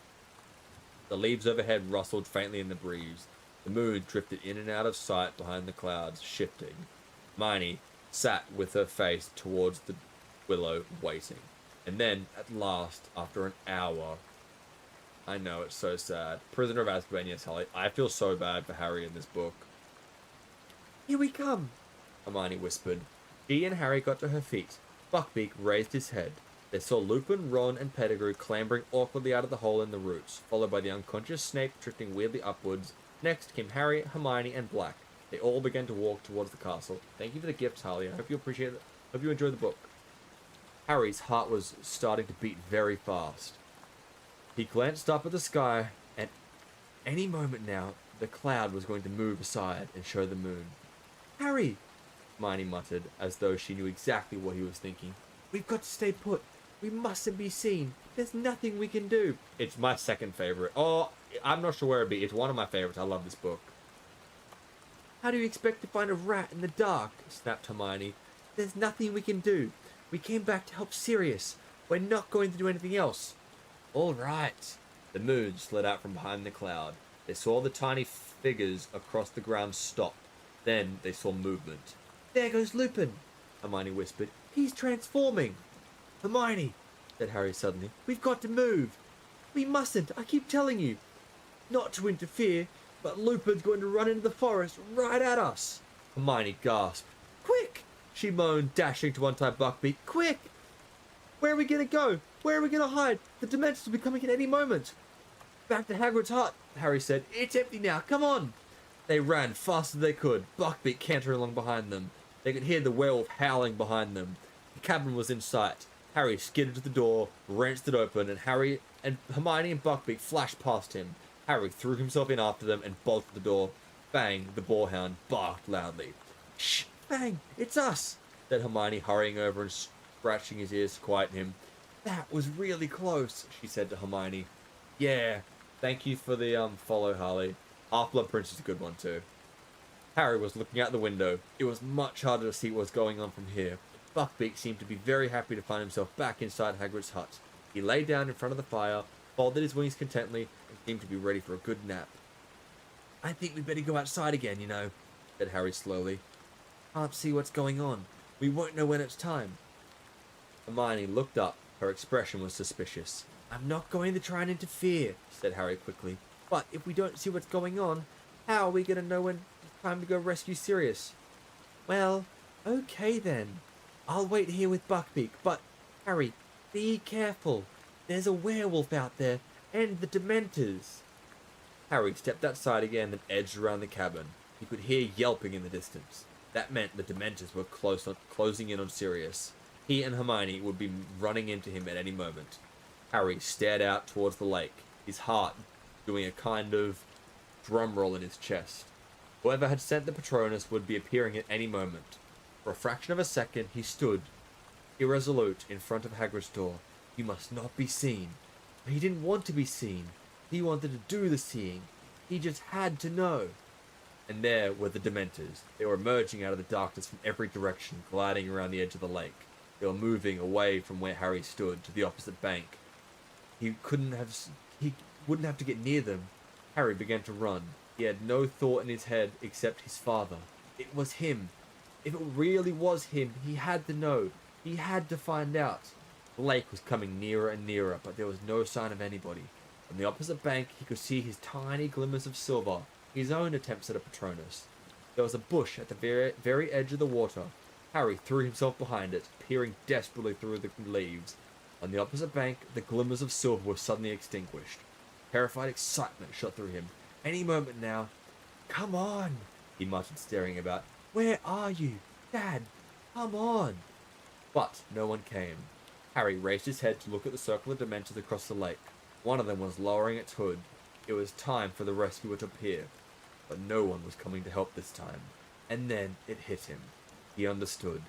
The leaves overhead rustled faintly in the breeze. The moon drifted in and out of sight behind the clouds, shifting. Hermione sat with her face towards the willow, waiting. And then, at last, after an hour... I know, it's so sad. Prisoner of Azkaban, yes, Holly. I feel so bad for Harry in this book. "Here we come," Hermione whispered. She and Harry got to her feet. Buckbeak raised his head. They saw Lupin, Ron, and Pettigrew clambering awkwardly out of the hole in the roots, followed by the unconscious Snape drifting weirdly upwards. Next came Harry, Hermione, and Black. They all began to walk towards the castle. Thank you for the gifts, Harley. I hope you appreciate it. Hope you enjoy the book. Harry's heart was starting to beat very fast. He glanced up at the sky, and any moment now, the cloud was going to move aside and show the moon. "Harry!" Hermione muttered, as though she knew exactly what he was thinking. "We've got to stay put. We mustn't be seen. There's nothing we can do." It's my second favorite. Oh, I'm not sure where it'd be. It's one of my favorites. I love this book. "How do you expect to find a rat in the dark?" snapped Hermione. "There's nothing we can do. We came back to help Sirius. We're not going to do anything else." "All right." The moon slid out from behind the cloud. They saw the tiny figures across the ground stop. Then they saw movement. "There goes Lupin," Hermione whispered. "He's transforming." "Hermione," said Harry suddenly, "we've got to move." "We mustn't, I keep telling you. Not to interfere, but Lupin's going to run into the forest right at us." Hermione gasped. "Quick!" she moaned, dashing to untie Buckbeak. "Quick! Where are we going to go? Where are we going to hide? The Dementors will be coming at any moment." "Back to Hagrid's hut," Harry said. "It's empty now, come on." They ran fast as they could, Buckbeak cantering along behind them. They could hear the werewolf howling behind them. The cabin was in sight. Harry skidded to the door, wrenched it open, and Hermione and Buckbeak flashed past him. Harry threw himself in after them and bolted the door. Fang, the boarhound, barked loudly. "Shh, Fang, it's us," said Hermione, hurrying over and scratching his ears to quiet him. "That was really close," she said to Hermione. "Yeah, thank you for the follow, Harley. Half-Blood Prince is a good one too." Harry was looking out the window. It was much harder to see what was going on from here. Buckbeak seemed to be very happy to find himself back inside Hagrid's hut. He lay down in front of the fire, folded his wings contentedly, and seemed to be ready for a good nap. "I think we'd better go outside again, you know," said Harry slowly. "Can't see what's going on. We won't know when it's time." Hermione looked up. Her expression was suspicious. "I'm not going to try and interfere," said Harry quickly. "But if we don't see what's going on, how are we going to know when it's time to go rescue Sirius?" "Well, okay then. I'll wait here with Buckbeak, but, Harry, be careful. There's a werewolf out there, and the Dementors." Harry stepped outside again and edged around the cabin. He could hear yelping in the distance. That meant the Dementors were closing in on Sirius. He and Hermione would be running into him at any moment. Harry stared out towards the lake, his heart doing a kind of drum roll in his chest. Whoever had sent the Patronus would be appearing at any moment. For a fraction of a second, he stood, irresolute, in front of Hagrid's door. He must not be seen. But he didn't want to be seen. He wanted to do the seeing. He just had to know. And there were the Dementors. They were emerging out of the darkness from every direction, gliding around the edge of the lake. They were moving away from where Harry stood to the opposite bank. He wouldn't have to get near them. Harry began to run. He had no thought in his head except his father. It was him. If it really was him, he had to know. He had to find out. The lake was coming nearer and nearer, but there was no sign of anybody. On the opposite bank, he could see his tiny glimmers of silver, his own attempts at a Patronus. There was a bush at the very edge of the water. Harry threw himself behind it, peering desperately through the leaves. On the opposite bank, the glimmers of silver were suddenly extinguished. Terrified excitement shot through him. Any moment now. "Come on," he muttered, staring about. "Where are you? Dad, come on." But no one came. Harry raised his head to look at the circle of Dementors across the lake. One of them was lowering its hood. It was time for the rescuer to appear. But no one was coming to help this time. And then it hit him. He understood.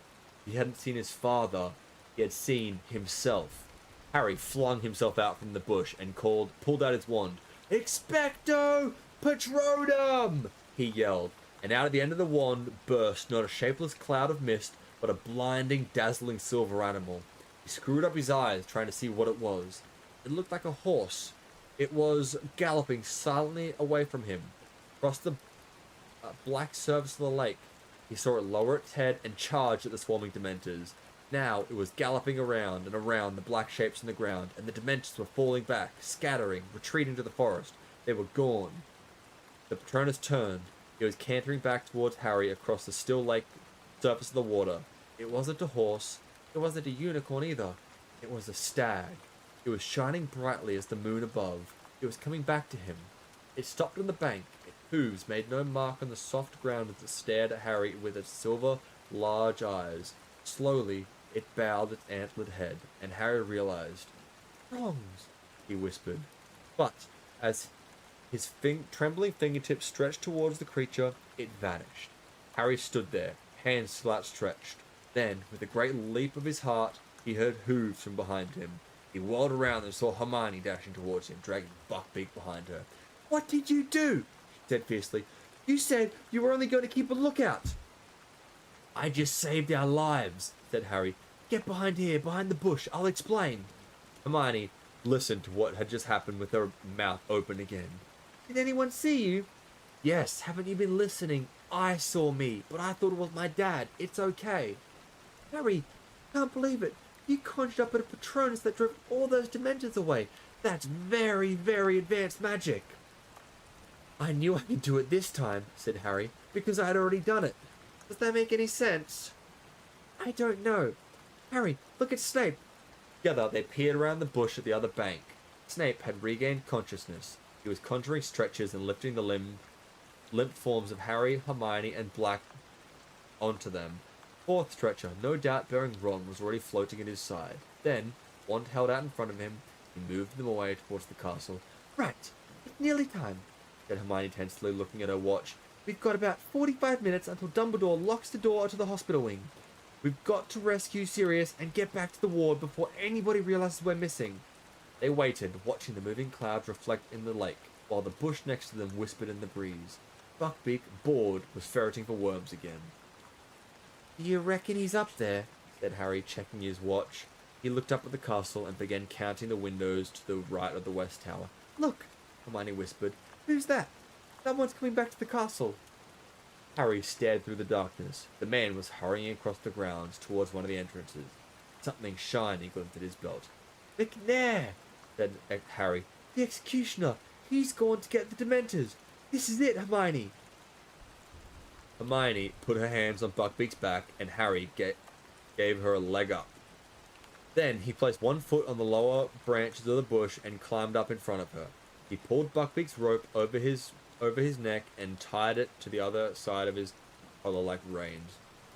He hadn't seen his father. He had seen himself. Harry flung himself out from the bush and pulled out his wand. "Expecto Patronum!" he yelled, and out at the end of the wand burst not a shapeless cloud of mist, but a blinding, dazzling silver animal. He screwed up his eyes, trying to see what it was. It looked like a horse. It was galloping silently away from him, across the black surface of the lake. He saw it lower its head and charge at the swarming Dementors. Now it was galloping around and around the black shapes in the ground, and the Dementors were falling back, scattering, retreating to the forest. They were gone. The Patronus turned. He was cantering back towards Harry across the still lake surface of the water. It wasn't a horse. It wasn't a unicorn either. It was a stag. It was shining brightly as the moon above. It was coming back to him. It stopped on the bank. Its hooves made no mark on the soft ground as it stared at Harry with its silver, large eyes. Slowly, it bowed its antlered head, and Harry realized. "Prongs," he whispered. But, as his trembling fingertips stretched towards the creature, it vanished. Harry stood there, hands still outstretched. Then, with a great leap of his heart, he heard hooves from behind him. He whirled around and saw Hermione dashing towards him, dragging Buckbeak behind her. "What did you do?" she said fiercely. "You said you were only going to keep a lookout." "I just saved our lives," said Harry. "Get behind here, behind the bush. I'll explain." Hermione listened to what had just happened with her mouth open again. "Did anyone see you?" "Yes, haven't you been listening? I saw me, but I thought it was my dad. It's okay." "Harry, can't believe it. You conjured up a Patronus that drove all those Dementors away. That's very, very advanced magic." "I knew I could do it this time," said Harry, "because I had already done it. Does that make any sense?" "I don't know. Harry, look at Snape." Together, they peered around the bush at the other bank. Snape had regained consciousness. He was conjuring stretchers and lifting the limp forms of Harry, Hermione, and Black onto them. Fourth stretcher, no doubt bearing Ron, was already floating at his side. Then, wand held out in front of him, he moved them away towards the castle. "Right, it's nearly time," said Hermione tensely, looking at her watch. "We've got about 45 minutes until Dumbledore locks the door to the hospital wing. We've got to rescue Sirius and get back to the ward before anybody realizes we're missing." They waited, watching the moving clouds reflect in the lake, while the bush next to them whispered in the breeze. Buckbeak, bored, was ferreting for worms again. "Do you reckon he's up there?" said Harry, checking his watch. He looked up at the castle and began counting the windows to the right of the west tower. "Look," Hermione whispered. "Who's that? Someone's coming back to the castle." Harry stared through the darkness. The man was hurrying across the grounds towards one of the entrances. Something shiny glinted his belt. "McNair!" said Harry. "The executioner! He's gone to get the Dementors! This is it, Hermione!" Hermione put her hands on Buckbeak's back, and Harry gave her a leg up. Then he placed one foot on the lower branches of the bush and climbed up in front of her. He pulled Buckbeak's rope over his neck and tied it to the other side of his collar like reins.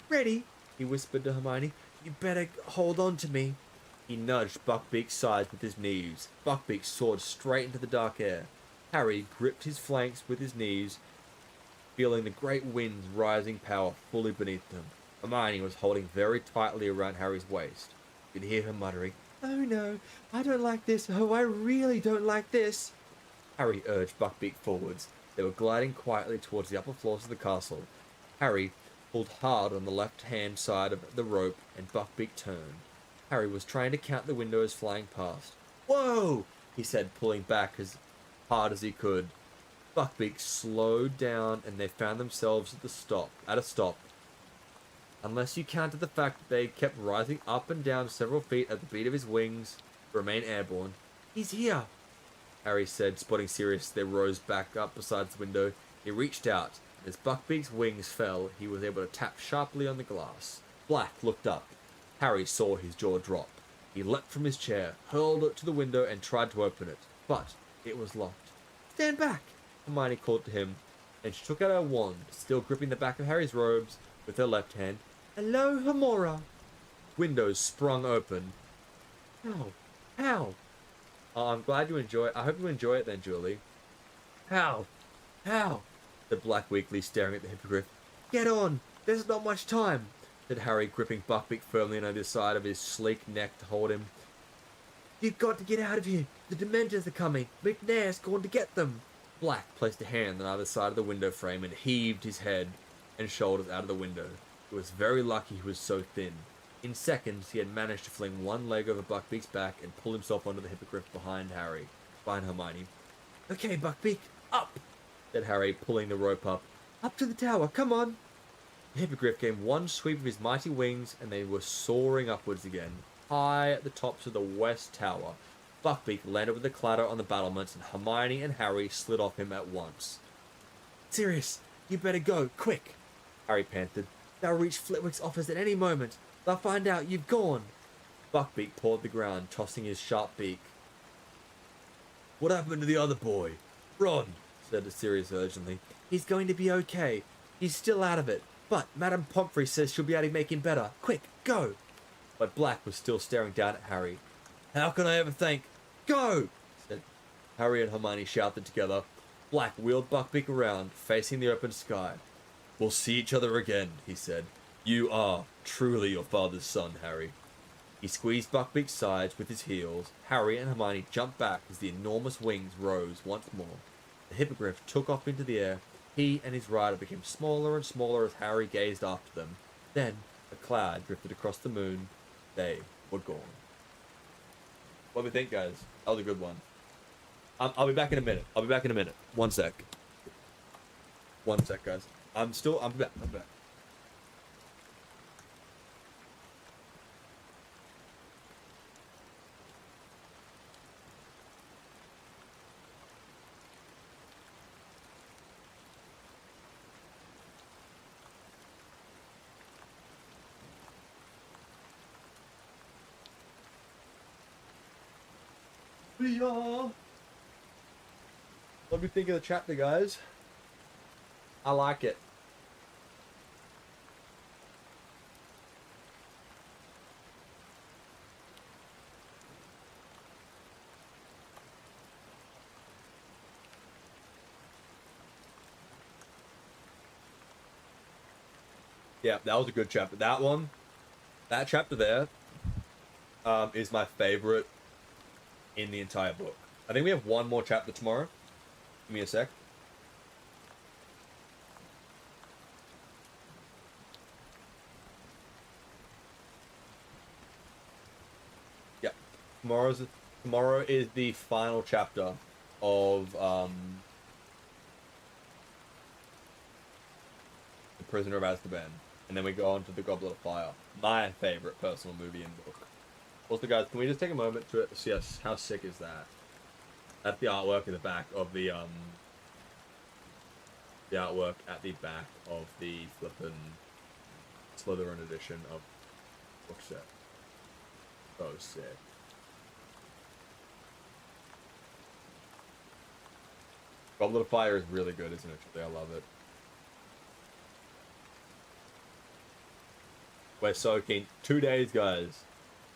"Ready?" he whispered to Hermione. "You better hold on to me." He nudged Buckbeak's sides with his knees. Buckbeak soared straight into the dark air. Harry gripped his flanks with his knees, feeling the great wind's rising power fully beneath them. Hermione was holding very tightly around Harry's waist. You could hear her muttering, "Oh no, I don't like this. Oh, I really don't like this." Harry urged Buckbeak forwards. They were gliding quietly towards the upper floors of the castle. Harry pulled hard on the left-hand side of the rope, and Buckbeak turned. Harry was trying to count the windows flying past. "Whoa!" he said, pulling back as hard as he could. Buckbeak slowed down, and they found themselves at a stop. Unless you counted the fact that they kept rising up and down several feet at the beat of his wings to remain airborne. "He's here," Harry said, spotting Sirius as they rose back up beside the window. He reached out, and as Buckbeak's wings fell, he was able to tap sharply on the glass. Black looked up. Harry saw his jaw drop. He leapt from his chair, hurled it to the window, and tried to open it, but it was locked. "Stand back!" Hermione called to him, and she took out her wand, still gripping the back of Harry's robes with her left hand. "Hello, Hamora!" Windows sprung open. How? How? Oh, I'm glad you enjoy it. I hope you enjoy it then, Julie. How? How? Said Black weakly, staring at the hippogriff. "Get on! There's not much time!" said Harry, gripping Buckbeak firmly on either side of his sleek neck to hold him. "You've got to get out of here! The Dementors are coming! McNair's going to get them!" Black placed a hand on either side of the window frame and heaved his head and shoulders out of the window. It was very lucky he was so thin. In seconds, he had managed to fling one leg over Buckbeak's back and pull himself onto the hippogriff behind Hermione. Okay, Buckbeak, up, said Harry, pulling the rope up. Up to the tower, come on. The hippogriff gave one sweep of his mighty wings, and they were soaring upwards again, high at the tops of the west tower. Buckbeak landed with a clatter on the battlements, and Hermione and Harry slid off him at once. Sirius, you better go, quick, Harry panted. They'll reach Flitwick's office at any moment. They'll find out you've gone. Buckbeak pawed the ground, tossing his sharp beak. What happened to the other boy? Ron, said Sirius urgently. He's going to be okay. He's still out of it. But Madame Pomfrey says she'll be able to make him better. Quick, go! But Black was still staring down at Harry. How can I ever thank... Go! Said Harry and Hermione shouted together. Black wheeled Buckbeak around, facing the open sky. We'll see each other again, he said. You are truly your father's son, Harry. He squeezed Buckbeak's sides with his heels. Harry and Hermione jumped back as the enormous wings rose once more. The hippogriff took off into the air. He and his rider became smaller and smaller as Harry gazed after them. Then a cloud drifted across the moon. They were gone. What do we think, guys? That was a good one. I'll be back in a minute. One sec. One sec, guys. I'm back. Yeah. What do you think of the chapter, guys? I like it. Yeah, that was a good chapter. That chapter there, is my favorite in the entire book. I think we have one more chapter tomorrow. Give me a sec. Yeah, tomorrow is the final chapter of The Prisoner of Azkaban, and then we go on to The Goblet of Fire. My favorite personal movie and book. Also, guys, can we just take a moment to see how sick is that? That's the artwork in the back of the artwork at the back of the flippin' Slytherin edition of book set. So sick. Goblet of Fire is really good, isn't it? I love it. We're so keen. 2 days, guys.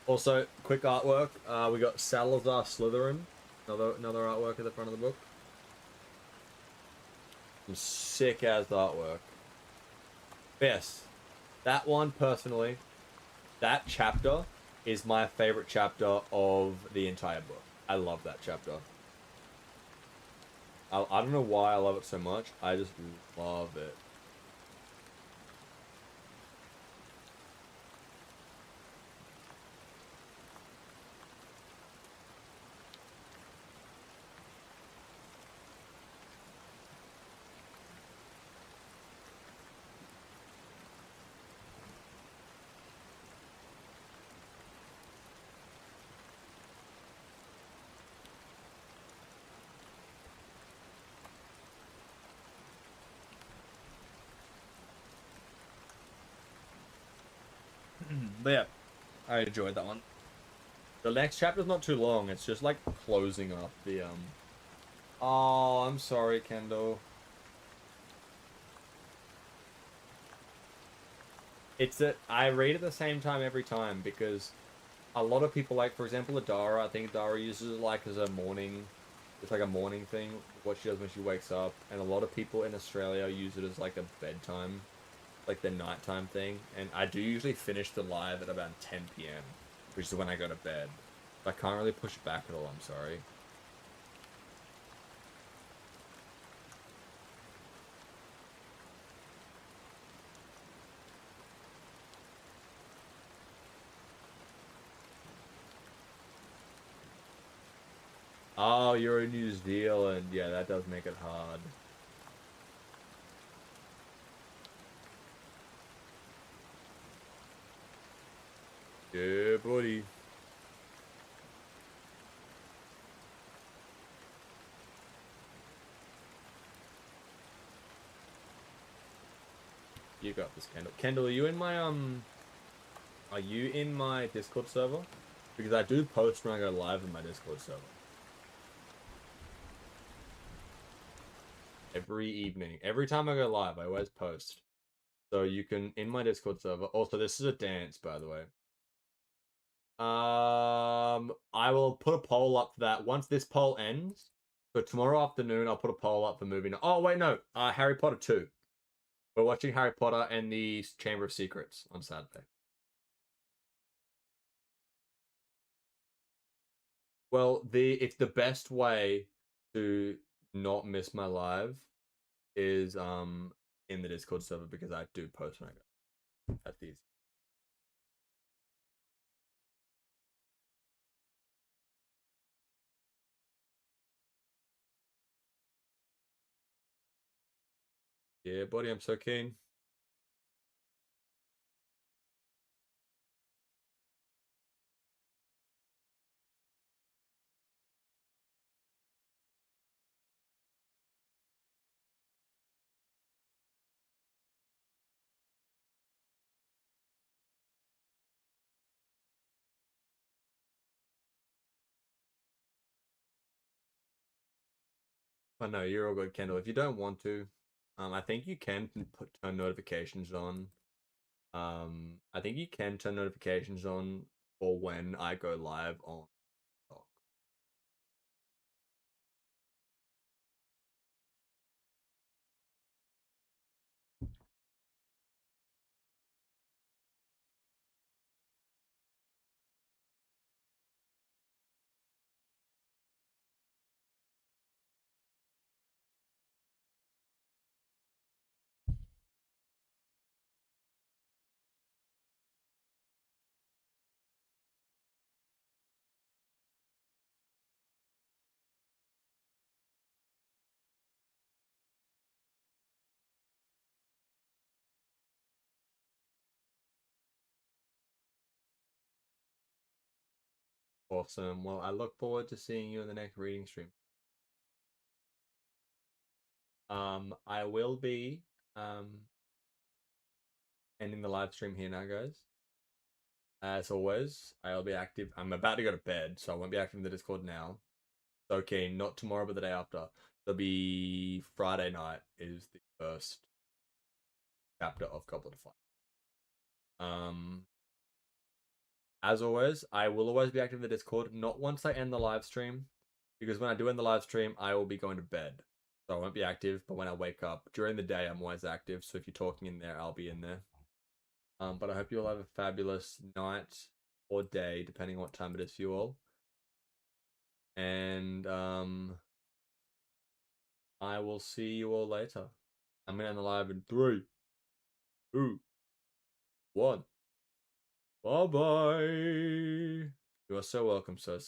Also, quick artwork. We got Salazar Slytherin. Another artwork at the front of the book. Some sick ass artwork. Yes, that one personally, that chapter is my favorite chapter of the entire book. I love that chapter. I don't know why I love it so much. I just love it. But yeah, I enjoyed that one. The next chapter's not too long. It's just like closing up the Oh, I'm sorry, Kendall. It's that I read at the same time every time because a lot of people, like for example Adara, I think Adara uses it like as a morning, it's like a morning thing, what she does when she wakes up, and a lot of people in Australia use it as like a bedtime, like the nighttime thing, and I do usually finish the live at about 10 p.m, which is when I go to bed. I can't really push it back at all, I'm sorry. Oh, you're in New Zealand. Yeah, that does make it hard. Yeah, buddy. You got this, Kendall. Kendall, are you in my Discord server? Because I do post when I go live in my Discord server. Every evening. Every time I go live, I always post. So you can in my Discord server. Also, this is a dance, by the way. I will put a poll up for that once this poll ends. So tomorrow afternoon, I'll put a poll up for moving. Oh wait, no. Harry Potter 2. We're watching Harry Potter and the Chamber of Secrets on Saturday. Well, it's the best way to not miss my live is in the Discord server because I do post when I go. That's easy. Yeah, buddy, I'm so keen. I know you're all good, Kendall. If you don't want to, I think you can turn notifications on. I think you can turn notifications on for when I go live on TikTok. Awesome. Well, I look forward to seeing you in the next reading stream. I will be ending the live stream here now, guys. As always, I'll be active. I'm about to go to bed, so I won't be active in the Discord now. Okay, not tomorrow, but the day after. It'll be Friday night is the first chapter of Goblet of Fire. As always, I will always be active in the Discord. Not once I end the live stream, because when I do end the live stream, I will be going to bed, so I won't be active. But when I wake up during the day, I'm always active. So if you're talking in there, I'll be in there. But I hope you all have a fabulous night or day, depending on what time it is for you all. And I will see you all later. I'm gonna end the live in 3, 2, 1. Bye bye. You are so welcome, sir.